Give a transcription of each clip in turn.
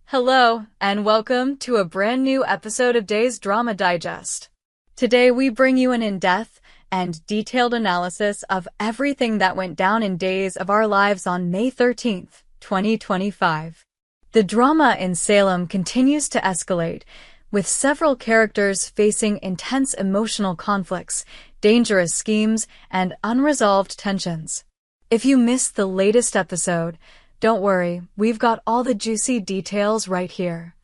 Hello, and welcome to a brand new episode of Day's Drama Digest. Today we bring you an in-depth and detailed analysis of everything that went down in Days of Our Lives on May 13th, 2025. The drama in Salem continues to escalate, with several characters facing intense emotional conflicts, dangerous schemes, and unresolved tensions. If you missed the latest episode, don't worry, we've got all the juicy details right here.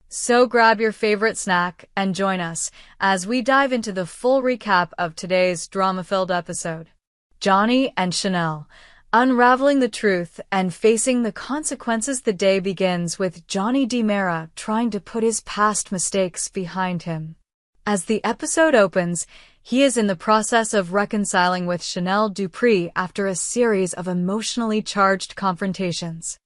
So grab your favorite snack and join us as we dive into the full recap of today's drama-filled episode. Johnny and Chanel, unraveling the truth and facing the consequences. The day begins with Johnny DiMera trying to put his past mistakes behind him. As the episode opens, he is in the process of reconciling with Chanel Dupree after a series of emotionally charged confrontations.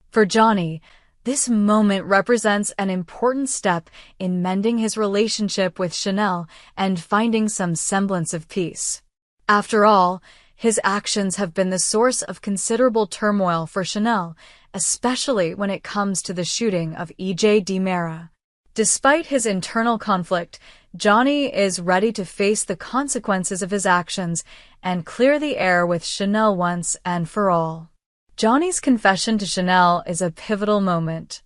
For Johnny, this moment represents an important step in mending his relationship with Chanel and finding some semblance of peace. After all, his actions have been the source of considerable turmoil for Chanel, especially when it comes to the shooting of E.J. DiMera. Despite his internal conflict, Johnny is ready to face the consequences of his actions and clear the air with Chanel once and for all. Johnny's confession to Chanel is a pivotal moment.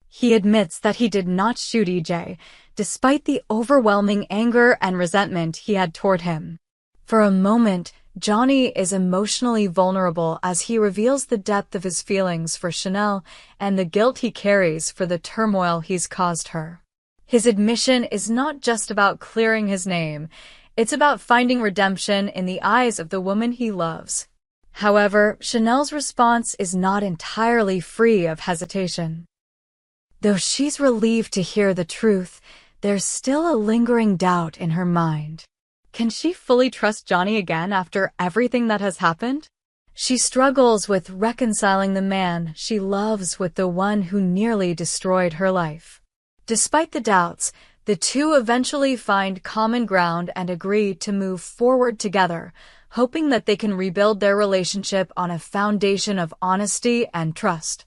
He admits that he did not shoot EJ, despite the overwhelming anger and resentment he had toward him. For a moment, Johnny is emotionally vulnerable as he reveals the depth of his feelings for Chanel and the guilt he carries for the turmoil he's caused her. His admission is not just about clearing his name, it's about finding redemption in the eyes of the woman he loves. However, Chanel's response is not entirely free of hesitation. Though she's relieved to hear the truth, there's still a lingering doubt in her mind. Can she fully trust Johnny again after everything that has happened? She struggles with reconciling the man she loves with the one who nearly destroyed her life. Despite the doubts, the two eventually find common ground and agree to move forward together, hoping that they can rebuild their relationship on a foundation of honesty and trust.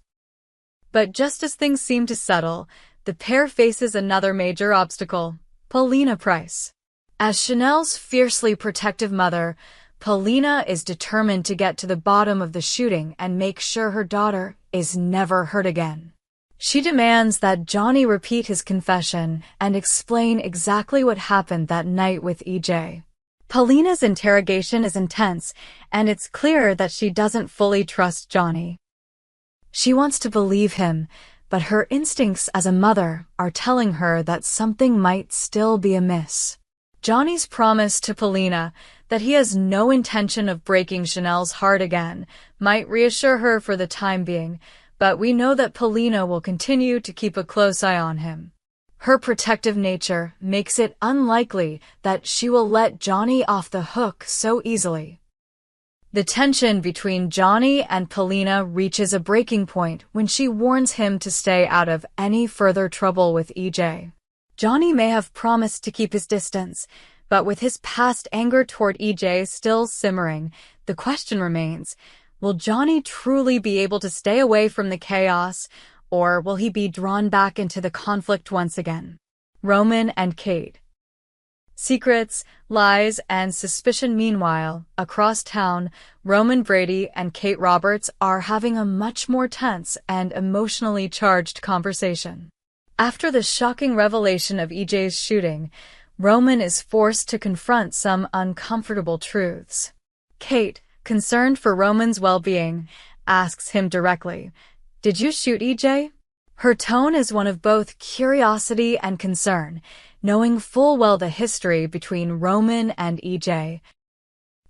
But just as things seem to settle, the pair faces another major obstacle: Paulina Price. As Chanel's fiercely protective mother, Paulina is determined to get to the bottom of the shooting and make sure her daughter is never hurt again. She demands that Johnny repeat his confession and explain exactly what happened that night with EJ. Paulina's interrogation is intense, and it's clear that she doesn't fully trust Johnny. She wants to believe him, but her instincts as a mother are telling her that something might still be amiss. Johnny's promise to Paulina that he has no intention of breaking Chanel's heart again might reassure her for the time being, but we know that Paulina will continue to keep a close eye on him. Her protective nature makes it unlikely that she will let Johnny off the hook so easily. The tension between Johnny and Paulina reaches a breaking point when she warns him to stay out of any further trouble with EJ. Johnny may have promised to keep his distance, but with his past anger toward EJ still simmering, the question remains, will Johnny truly be able to stay away from the chaos, or will he be drawn back into the conflict once again? Roman and Kate. Secrets, lies, and suspicion. Meanwhile, across town, Roman Brady and Kate Roberts are having a much more tense and emotionally charged conversation. After the shocking revelation of EJ's shooting, Roman is forced to confront some uncomfortable truths. Kate, concerned for Roman's well-being, asks him directly, "Did you shoot EJ?" Her tone is one of both curiosity and concern, knowing full well the history between Roman and EJ.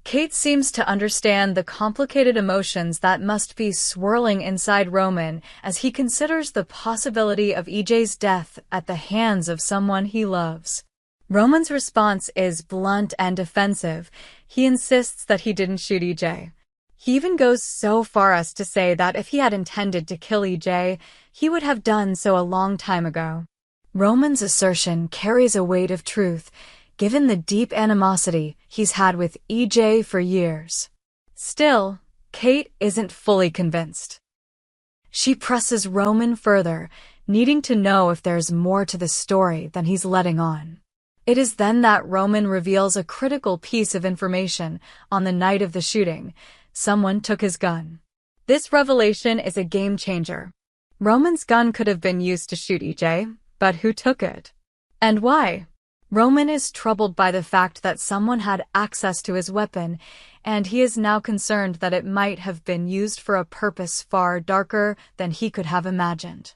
Kate seems to understand the complicated emotions that must be swirling inside Roman as he considers the possibility of EJ's death at the hands of someone he loves. Roman's response is blunt and defensive. He insists that he didn't shoot EJ. He even goes so far as to say that if he had intended to kill EJ, he would have done so a long time ago. Roman's assertion carries a weight of truth, given the deep animosity he's had with EJ for years. Still, Kate isn't fully convinced. She presses Roman further, needing to know if there's more to the story than he's letting on. It is then that Roman reveals a critical piece of information. On the night of the shooting, someone took his gun. This revelation is a game changer. Roman's gun could have been used to shoot EJ, but who took it? And why? Roman is troubled by the fact that someone had access to his weapon, and he is now concerned that it might have been used for a purpose far darker than he could have imagined.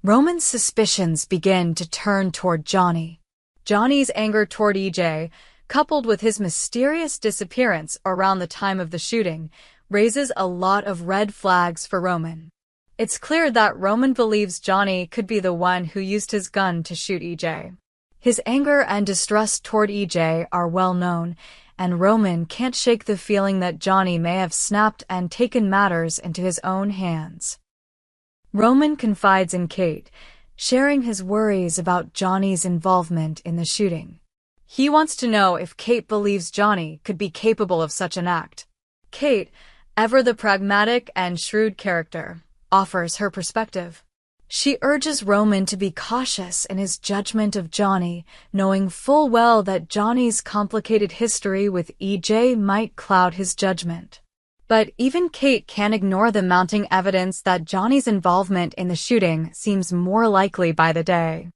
Roman's suspicions begin to turn toward Johnny. Johnny's anger toward EJ, coupled with his mysterious disappearance around the time of the shooting, raises a lot of red flags for Roman. It's clear that Roman believes Johnny could be the one who used his gun to shoot EJ. His anger and distrust toward EJ are well known, and Roman can't shake the feeling that Johnny may have snapped and taken matters into his own hands. Roman confides in Kate, sharing his worries about Johnny's involvement in the shooting. He wants to know if Kate believes Johnny could be capable of such an act. Kate, ever the pragmatic and shrewd character, offers her perspective. She urges Roman to be cautious in his judgment of Johnny, knowing full well that Johnny's complicated history with EJ might cloud his judgment. But even Kate can't ignore the mounting evidence that Johnny's involvement in the shooting seems more likely by the day.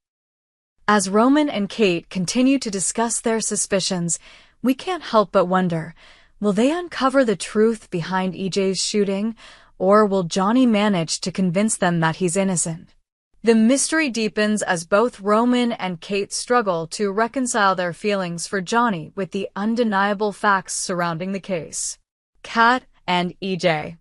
As Roman and Kate continue to discuss their suspicions, we can't help but wonder, will they uncover the truth behind EJ's shooting, or will Johnny manage to convince them that he's innocent? The mystery deepens as both Roman and Kate struggle to reconcile their feelings for Johnny with the undeniable facts surrounding the case. Kat and EJ.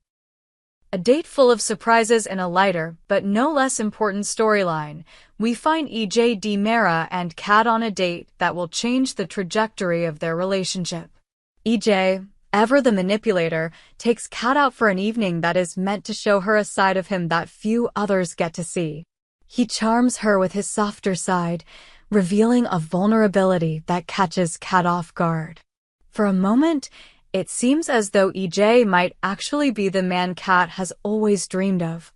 A date full of surprises in a lighter, but no less important storyline. We find EJ DiMera and Kat on a date that will change the trajectory of their relationship. EJ, ever the manipulator, takes Kat out for an evening that is meant to show her a side of him that few others get to see. He charms her with his softer side, revealing a vulnerability that catches Kat off guard. For a moment, it seems as though EJ might actually be the man Kat has always dreamed of.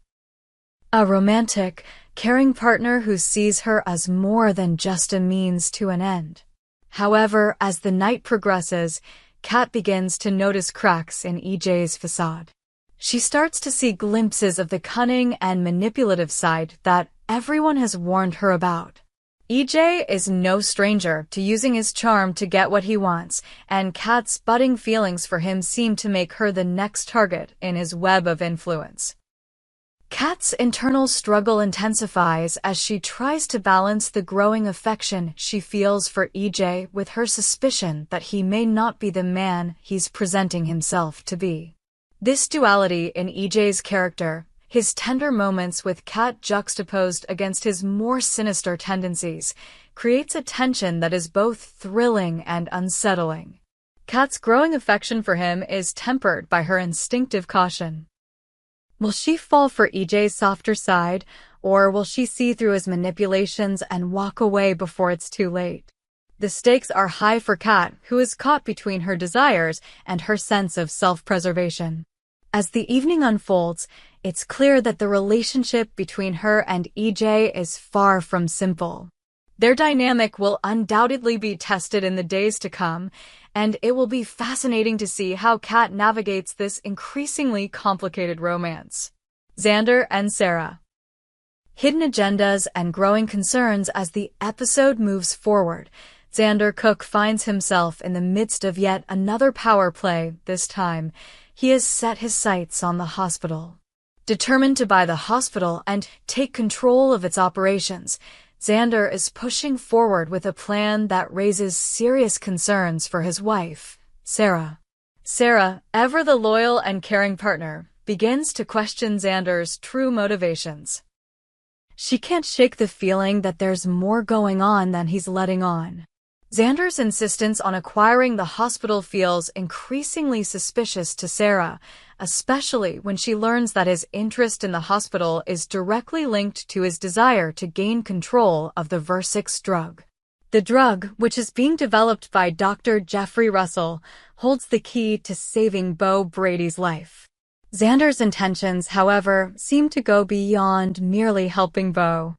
A romantic, caring partner who sees her as more than just a means to an end. However, as the night progresses, Kat begins to notice cracks in EJ's facade. She starts to see glimpses of the cunning and manipulative side that everyone has warned her about. EJ is no stranger to using his charm to get what he wants, and Kat's budding feelings for him seem to make her the next target in his web of influence. Kat's internal struggle intensifies as she tries to balance the growing affection she feels for EJ with her suspicion that he may not be the man he's presenting himself to be. This duality in EJ's character, his tender moments with Kat juxtaposed against his more sinister tendencies, creates a tension that is both thrilling and unsettling. Kat's growing affection for him is tempered by her instinctive caution. Will she fall for EJ's softer side, or will she see through his manipulations and walk away before it's too late? The stakes are high for Kat, who is caught between her desires and her sense of self-preservation. As the evening unfolds, it's clear that the relationship between her and EJ is far from simple. Their dynamic will undoubtedly be tested in the days to come, and it will be fascinating to see how Kat navigates this increasingly complicated romance. Xander and Sarah. Hidden agendas and growing concerns as the episode moves forward. Xander Cook finds himself in the midst of yet another power play. This time, he has set his sights on the hospital. Determined to buy the hospital and take control of its operations, Xander is pushing forward with a plan that raises serious concerns for his wife, Sarah. Sarah, ever the loyal and caring partner, begins to question Xander's true motivations. She can't shake the feeling that there's more going on than he's letting on. Xander's insistence on acquiring the hospital feels increasingly suspicious to Sarah, especially when she learns that his interest in the hospital is directly linked to his desire to gain control of the Versix drug. The drug, which is being developed by Dr. Jeffrey Russell, holds the key to saving Beau Brady's life. Xander's intentions, however, seem to go beyond merely helping Beau.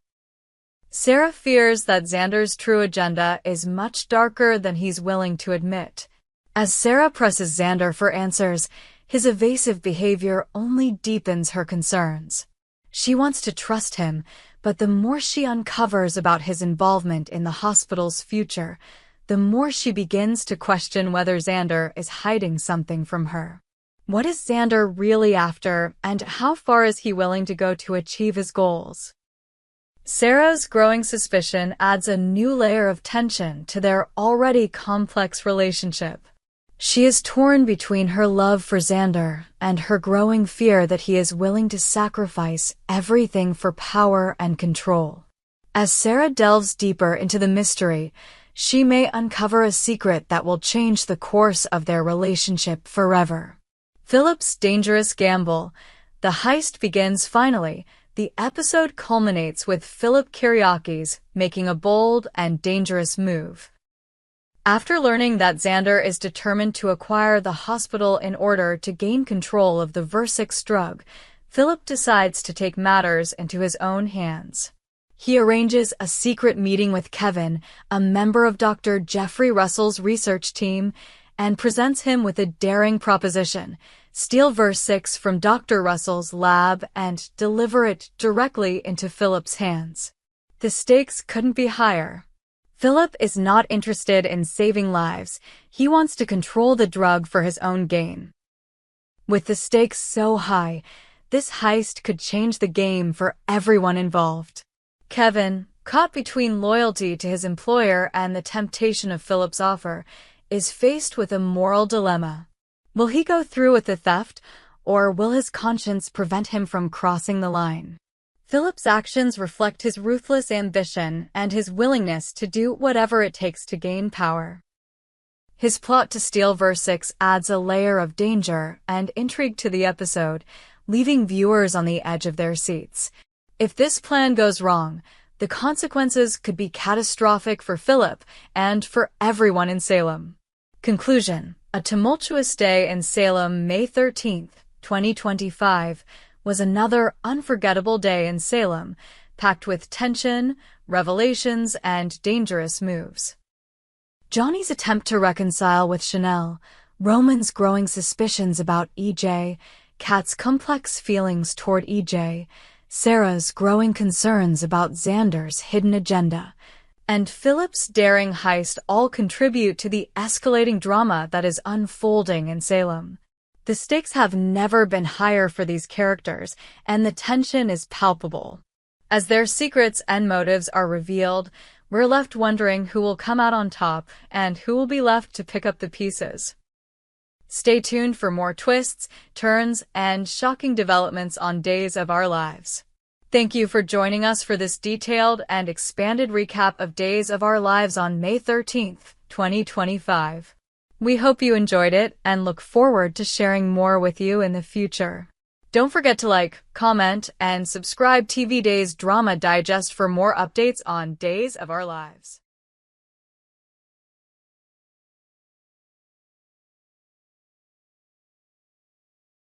Sarah fears that Xander's true agenda is much darker than he's willing to admit. As Sarah presses Xander for answers, his evasive behavior only deepens her concerns. She wants to trust him, but the more she uncovers about his involvement in the hospital's future, the more she begins to question whether Xander is hiding something from her. What is Xander really after, and how far is he willing to go to achieve his goals? Sarah's growing suspicion adds a new layer of tension to their already complex relationship. She is torn between her love for Xander and her growing fear that he is willing to sacrifice everything for power and control. As Sarah delves deeper into the mystery, she may uncover a secret that will change the course of their relationship forever. Philip's dangerous gamble. The heist begins finally. The episode culminates with Philip Kiriakis making a bold and dangerous move. After learning that Xander is determined to acquire the hospital in order to gain control of the Versix drug, Philip decides to take matters into his own hands. He arranges a secret meeting with Kevin, a member of Dr. Jeffrey Russell's research team, and presents him with a daring proposition: steal Versix from Dr. Russell's lab and deliver it directly into Philip's hands. The stakes couldn't be higher. Philip is not interested in saving lives. He wants to control the drug for his own gain. With the stakes so high, this heist could change the game for everyone involved. Kevin, caught between loyalty to his employer and the temptation of Philip's offer, is faced with a moral dilemma. Will he go through with the theft, or will his conscience prevent him from crossing the line? Philip's actions reflect his ruthless ambition and his willingness to do whatever it takes to gain power. His plot to steal Versix adds a layer of danger and intrigue to the episode, leaving viewers on the edge of their seats. If this plan goes wrong, the consequences could be catastrophic for Philip and for everyone in Salem. Conclusion. A tumultuous day in Salem, May 13, 2025, was another unforgettable day in Salem, packed with tension, revelations, and dangerous moves. Johnny's attempt to reconcile with Chanel, Roman's growing suspicions about EJ, Kat's complex feelings toward EJ, Sarah's growing concerns about Xander's hidden agenda, and Philip's daring heist all contribute to the escalating drama that is unfolding in Salem. The stakes have never been higher for these characters, and the tension is palpable. As their secrets and motives are revealed, we're left wondering who will come out on top and who will be left to pick up the pieces. Stay tuned for more twists, turns, and shocking developments on Days of Our Lives. Thank you for joining us for this detailed and expanded recap of Days of Our Lives on May 13th, 2025. We hope you enjoyed it and look forward to sharing more with you in the future. Don't forget to like, comment, and subscribe TV Days Drama Digest for more updates on Days of Our Lives.